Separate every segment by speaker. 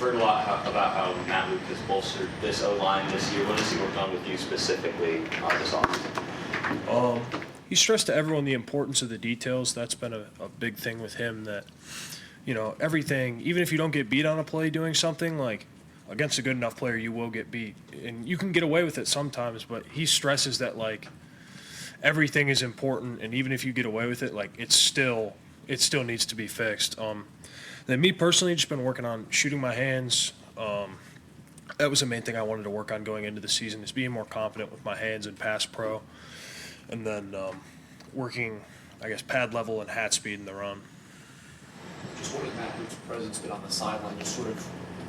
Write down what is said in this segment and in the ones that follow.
Speaker 1: heard a lot about how Matt Luke has bolstered this O-line this year. What has he worked on with you specifically this offseason?
Speaker 2: He stressed to everyone the importance of the details. That's been a big thing with him, that, everything, even if you don't get beat on a play doing something, like against a good enough player, you will get beat. And you can get away with it sometimes, but he stresses that, like, everything is important, and even if you get away with it, like, it still needs to be fixed. Then me personally, just been working on shooting my hands. That was the main thing I wanted to work on going into the season, is being more confident with my hands and pass pro. And then working, I guess, pad level and hat speed in the run.
Speaker 3: Just what has Matt Luke's presence been on the sideline? Just sort of,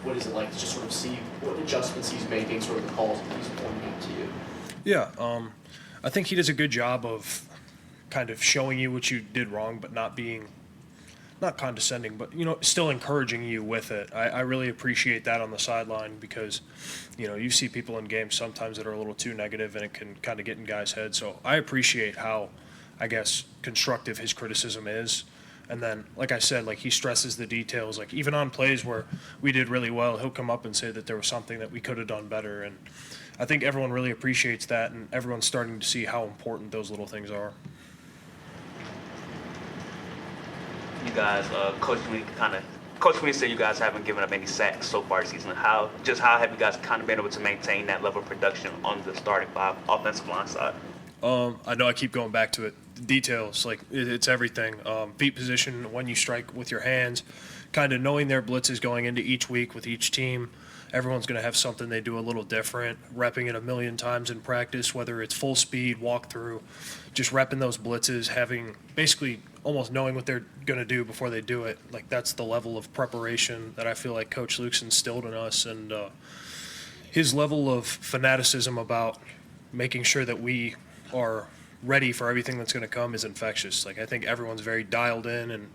Speaker 3: what is it like to just sort of see what adjustments he's making, sort of the calls that he's pointing out to you?
Speaker 2: Yeah, I think he does a good job of kind of showing you what you did wrong, but not condescending, but, still encouraging you with it. I really appreciate that on the sideline, because, you see people in games sometimes that are a little too negative, and it can kind of get in guys' heads. So I appreciate how, I guess, constructive his criticism is. And then, like I said, like, he stresses the details. Like, even on plays where we did really well, he'll come up and say that there was something that we could have done better. And I think everyone really appreciates that, and everyone's starting to see how important those little things are.
Speaker 4: You guys, Coach Community said you guys haven't given up any sacks so far this season. How have you guys kind of been able to maintain that level of production on the starting five offensive line side?
Speaker 2: I know I keep going back to it. The details, like, it's everything. Feet position, when you strike with your hands, kind of knowing their blitzes going into each week with each team. Everyone's going to have something they do a little different, repping it a million times in practice, whether it's full speed, walk through, just repping those blitzes, having basically almost knowing what they're going to do before they do it. Like, that's the level of preparation that I feel like Coach Luke's instilled in us, and his level of fanaticism about making sure that we are ready for everything that's going to come is infectious. Like, I think everyone's very dialed in and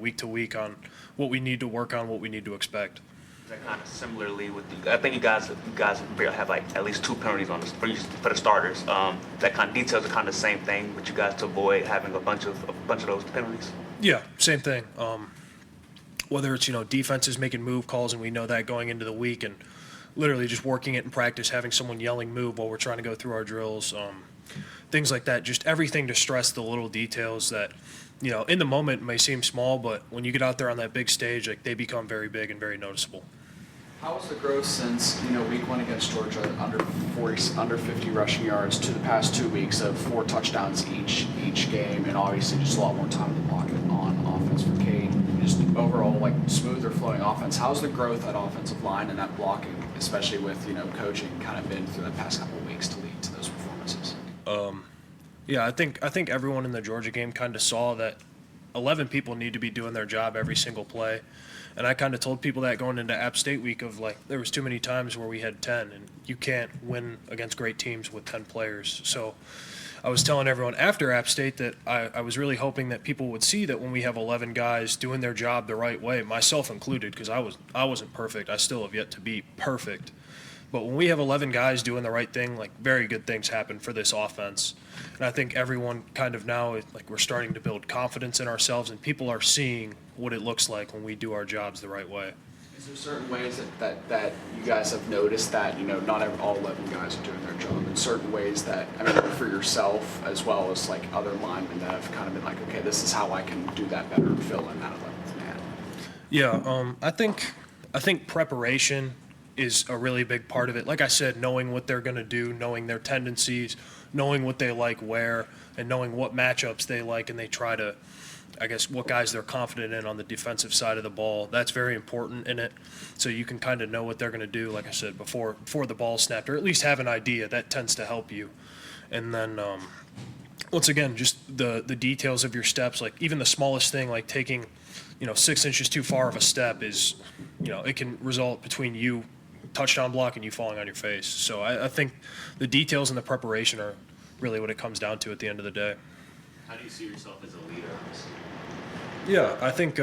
Speaker 2: week to week on what we need to work on, what we need to expect.
Speaker 4: That kind of similarly with I think you guys have like at least 2 penalties on this for the starters. That kind of details are kind of the same thing, but you guys to avoid having a bunch of those penalties.
Speaker 2: Yeah, same thing. Whether it's defenses making move calls, and we know that going into the week, and literally just working it in practice, having someone yelling move while we're trying to go through our drills, things like that. Just everything to stress the little details that, in the moment may seem small, but when you get out there on that big stage, like, they become very big and very noticeable.
Speaker 3: How was the growth since week 1 against Georgia, under 50 rushing yards, to the past 2 weeks of 4 touchdowns each game, and obviously just a lot more time in the pocket on offense for Cade? Just overall, like, smoother flowing offense. How's the growth at offensive line and that blocking, especially with coaching kind of been through the past couple of weeks to lead to those performances?
Speaker 2: Yeah, I think everyone in the Georgia game kind of saw that 11 people need to be doing their job every single play. And I kind of told people that going into App State week of, like, there was too many times where we had 10, and you can't win against great teams with 10 players. So I was telling everyone after App State that I was really hoping that people would see that when we have 11 guys doing their job the right way, myself included, because I wasn't perfect. I still have yet to be perfect. But when we have 11 guys doing the right thing, like, very good things happen for this offense. And I think everyone kind of now, like, we're starting to build confidence in ourselves, and people are seeing what it looks like when we do our jobs the right way.
Speaker 3: Is there certain ways that you guys have noticed that, not all 11 guys are doing their job, in certain ways that, for yourself as well as, like, other linemen that have kind of been like, okay, this is how I can do that better and fill in that 11th man?
Speaker 2: Yeah, I think preparation is a really big part of it. Like I said, knowing what they're going to do, knowing their tendencies, knowing what they like where, and knowing what matchups they like, and they try to, I guess, what guys they're confident in on the defensive side of the ball. That's very important in it. So you can kind of know what they're going to do, like I said, before the ball snapped, or at least have an idea. That tends to help you. And then, once again, just the details of your steps, like even the smallest thing, like taking, 6 inches too far of a step is, it can result between you touchdown block and you falling on your face. So I think the details and the preparation are really what it comes down to at the end of the day.
Speaker 1: How do you see yourself as a leader on this team?
Speaker 2: Yeah, I think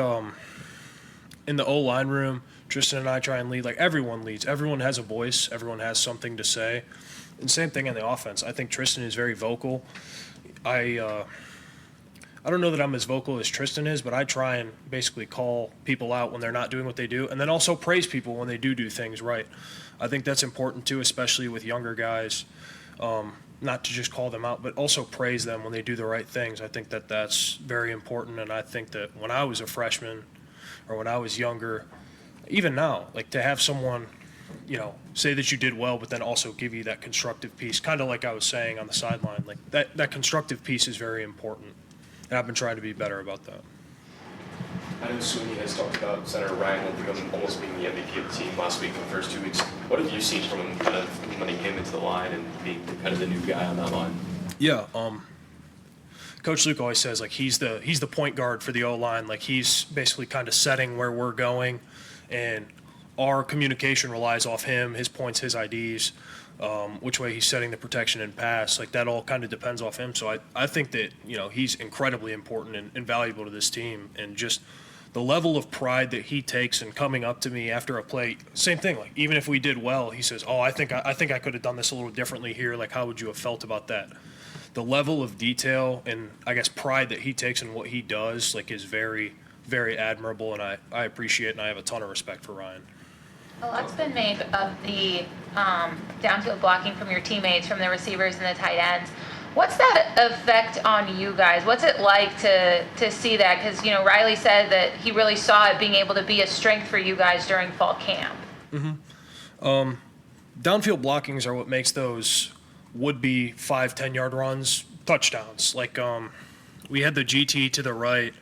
Speaker 2: in the O-line room, Tristan and I try and lead. Like, everyone leads. Everyone has a voice. Everyone has something to say. And same thing in the offense. I think Tristan is very vocal. I I don't know that I'm as vocal as Tristan is, but I try and basically call people out when they're not doing what they do, and then also praise people when they do things right. I think that's important too, especially with younger guys. Not to just call them out, but also praise them when they do the right things. I think that that's very important, and I think that when I was a freshman or when I was younger, even now, like to have someone, say that you did well, but then also give you that constructive piece, kind of like I was saying on the sideline, like that constructive piece is very important, and I've been trying to be better about that.
Speaker 5: I know Sweeney has talked about Senator Ryan Linthicum almost being the MVP of the team last week in the first 2 weeks. What have you seen from him kind of when he came into the line and being kind of the new guy on that line?
Speaker 2: Yeah, Coach Luke always says like he's the point guard for the O-line. Like he's basically kind of setting where we're going, and our communication relies off him, his points, his IDs, which way he's setting the protection and pass. Like that all kind of depends off him. So I think that he's incredibly important and valuable to this team, and just the level of pride that he takes in coming up to me after a play, same thing, like even if we did well, he says, I think I could have done this a little differently here. Like, how would you have felt about that? The level of detail and I guess pride that he takes in what he does, like, is very, very admirable, and I appreciate it, and I have a ton of respect for Ryan.
Speaker 6: A lot's been made of the downfield blocking from your teammates, from the receivers and the tight ends. What's that effect on you guys? What's it like to see that? Because, Riley said that he really saw it being able to be a strength for you guys during fall camp.
Speaker 2: Mm-hmm. Downfield blockings are what makes those would-be 5-10 yard runs touchdowns. Like we had the GT to the right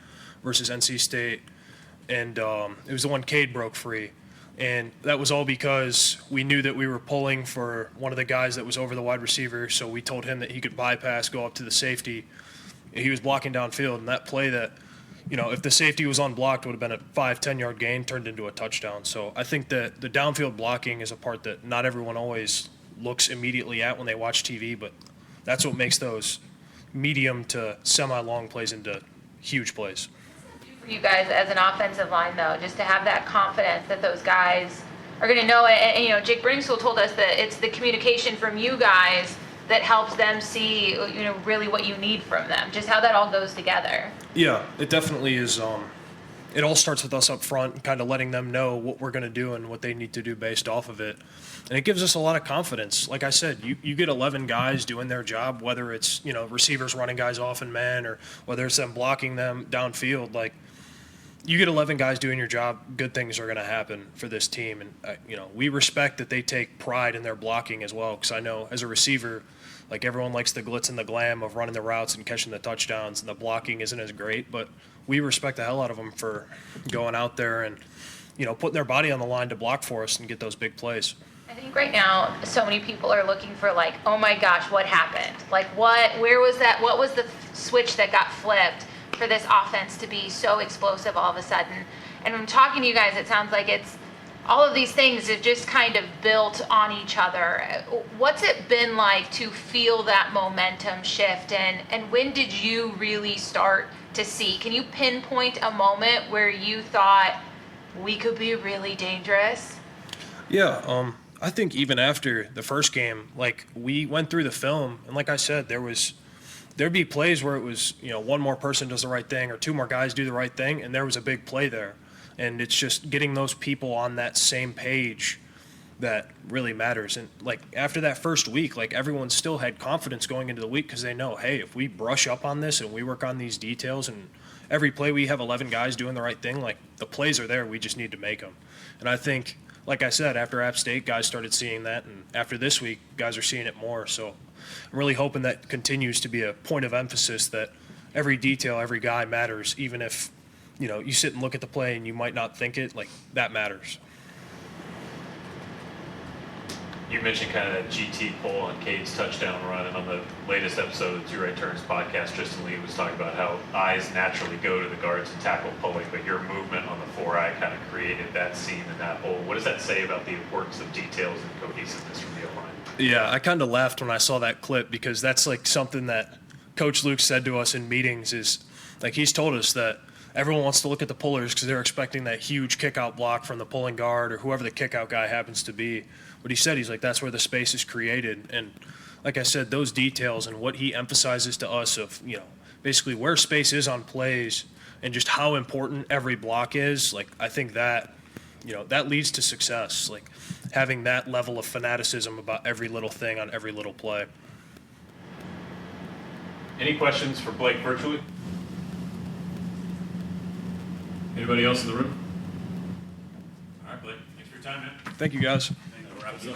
Speaker 2: versus NC State, and it was the one Cade broke free. And that was all because we knew that we were pulling for one of the guys that was over the wide receiver, so we told him that he could bypass, go up to the safety. He was blocking downfield, and that play that, if the safety was unblocked, would have been a 5-10 yard gain, turned into a touchdown. So I think that the downfield blocking is a part that not everyone always looks immediately at when they watch TV, but that's what makes those medium to semi-long plays into huge plays.
Speaker 6: For you guys as an offensive line, though, just to have that confidence that those guys are going to know it. And Jake Briningstool told us that it's the communication from you guys that helps them see, really what you need from them, just how that all goes together.
Speaker 2: Yeah, it definitely is. It all starts with us up front, kind of letting them know what we're going to do and what they need to do based off of it. And it gives us a lot of confidence. Like I said, you get 11 guys doing their job, whether it's, receivers running guys off in man or whether it's them blocking them downfield. Like, you get 11 guys doing your job, good things are going to happen for this team. And, we respect that they take pride in their blocking as well, because I know as a receiver, like, everyone likes the glitz and the glam of running the routes and catching the touchdowns, and the blocking isn't as great, but we respect the hell out of them for going out there and, putting their body on the line to block for us and get those big plays.
Speaker 6: I think right now so many people are looking for, like, oh my gosh, what happened? Like, where was that? What was the switch that got flipped for this offense to be so explosive all of a sudden? And from talking to you guys, it sounds like it's all of these things have just kind of built on each other. What's it been like to feel that momentum shift, and when did you really start to see? Can you pinpoint a moment where you thought we could be really dangerous?
Speaker 2: Yeah, I think even after the first game, like, we went through the film, and like I said, there'd be plays where it was, one more person does the right thing or two more guys do the right thing, and there was a big play there. And it's just getting those people on that same page that really matters. And, like, after that first week, like, everyone still had confidence going into the week because they know, hey, if we brush up on this and we work on these details, and every play we have 11 guys doing the right thing, like, the plays are there, we just need to make them. And I think, like I said, after App State, guys started seeing that, and after this week, guys are seeing it more. So I'm really hoping that continues to be a point of emphasis, that every detail, every guy matters, even if, you sit and look at the play and you might not think it, like, that matters.
Speaker 7: You mentioned kind of that GT pull on Cade's touchdown run, and on the latest episode of the Two Right Turns podcast, Tristan Lee was talking about how eyes naturally go to the guards and tackle pulling, but your movement on the 4-eye kind of created that seam and that hole. What does that say about the importance of details and cohesiveness from the O-line?
Speaker 2: Yeah, I kind of laughed when I saw that clip, because that's, like, something that Coach Luke said to us in meetings is, like, he's told us that everyone wants to look at the pullers because they're expecting that huge kick-out block from the pulling guard or whoever the kick-out guy happens to be. But he said, he's like, that's where the space is created. And like I said, those details and what he emphasizes to us of, basically where space is on plays and just how important every block is. Like, I think that, that leads to success. Like, having that level of fanaticism about every little thing on every little play.
Speaker 7: Any questions for Blake virtually? Anybody else in the room? All right, Blake, thanks for your time, man.
Speaker 2: Thank you, guys.
Speaker 7: That wraps it up.